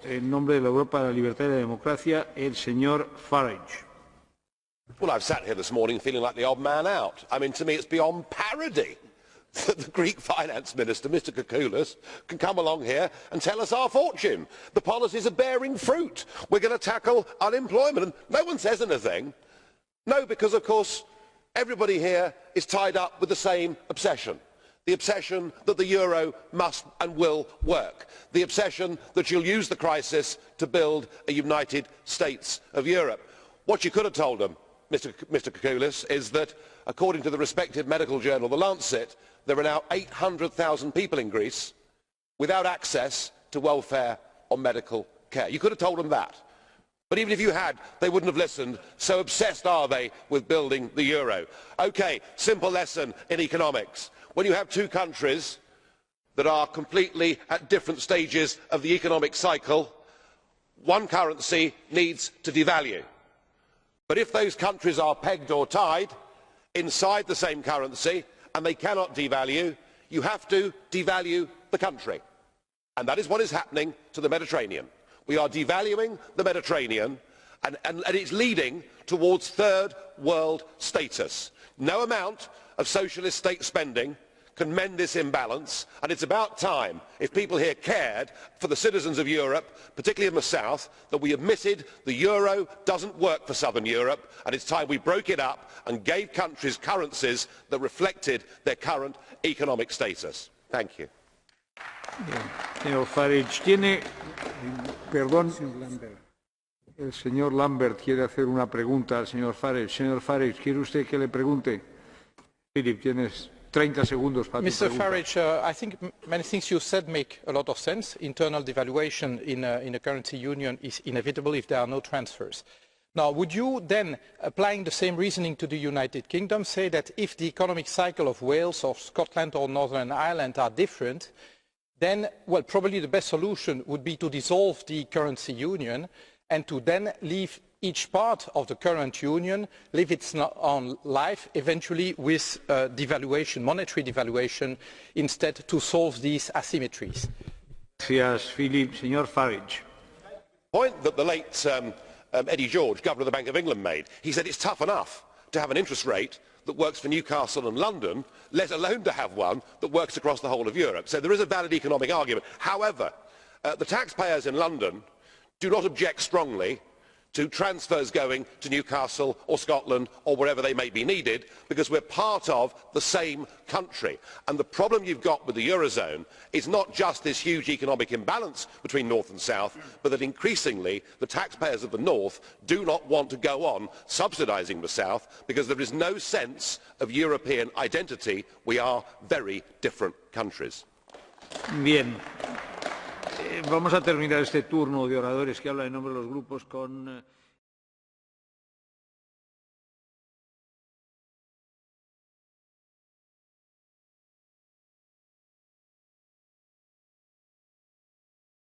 en nombre de la Europa de la Libertad y la Democracia, el señor Farage. Well, I've sat here this morning feeling like the odd man out. I mean, to me, it's beyond parody that the Greek finance minister, Mr. Koukoulas, can come along here and tell us our fortune. The policies are bearing fruit. We're going to tackle unemployment. And no one says anything. No, because, of course, everybody here is tied up with the same obsession. The obsession that the euro must and will work. The obsession that you'll use the crisis to build a United States of Europe. What you could have told them, Mr. Koukoulas, is that, according to the respected medical journal The Lancet, there are now 800,000 people in Greece without access to welfare or medical care. You could have told them that. But even if you had, they wouldn't have listened. So obsessed are they with building the euro. OK, simple lesson in economics. When you have two countries that are completely at different stages of the economic cycle, one currency needs to devalue. But if those countries are pegged or tied inside the same currency and they cannot devalue, you have to devalue the country. And that is what is happening to the Mediterranean. We are devaluing the Mediterranean and it's leading towards third world status. No amount of socialist state spending can mend this imbalance, and it's about time, if people here cared for the citizens of Europe, particularly in the south, that we admitted the euro doesn't work for southern Europe, and it's time we broke it up and gave countries currencies that reflected their current economic status. Thank you. Señor Farage, perdón, el señor Lambert quiere hacer una pregunta al señor Farage. Señor Farage, ¿quiere usted que le pregunte? Philippe, tienes 30 segundos para tu Mr. pregunta. Farage, I think many things you said make a lot of sense. Internal devaluation in a currency union is inevitable if there are no transfers. Now, would you then, applying the same reasoning to the United Kingdom, say that if the economic cycle of Wales or Scotland or Northern Ireland are different, then, well, probably the best solution would be to dissolve the currency union and to then leave each part of the current union live its own life, eventually with devaluation, monetary devaluation, instead to solve these asymmetries. Gracias, Philippe. Señor Farage. Point that the late Eddie George, Governor of the Bank of England, made. He said it's tough enough to have an interest rate that works for Newcastle and London, let alone to have one that works across the whole of Europe. So there is a valid economic argument. However, the taxpayers in London do not object strongly to transfers going to Newcastle or Scotland or wherever they may be needed, because we're part of the same country. And the problem you've got with the Eurozone is not just this huge economic imbalance between North and South, but that increasingly the taxpayers of the North do not want to go on subsidising the South, because there is no sense of European identity. We are very different countries. Bien. Vamos a terminar este turno de oradores que hablan en nombre de los grupos con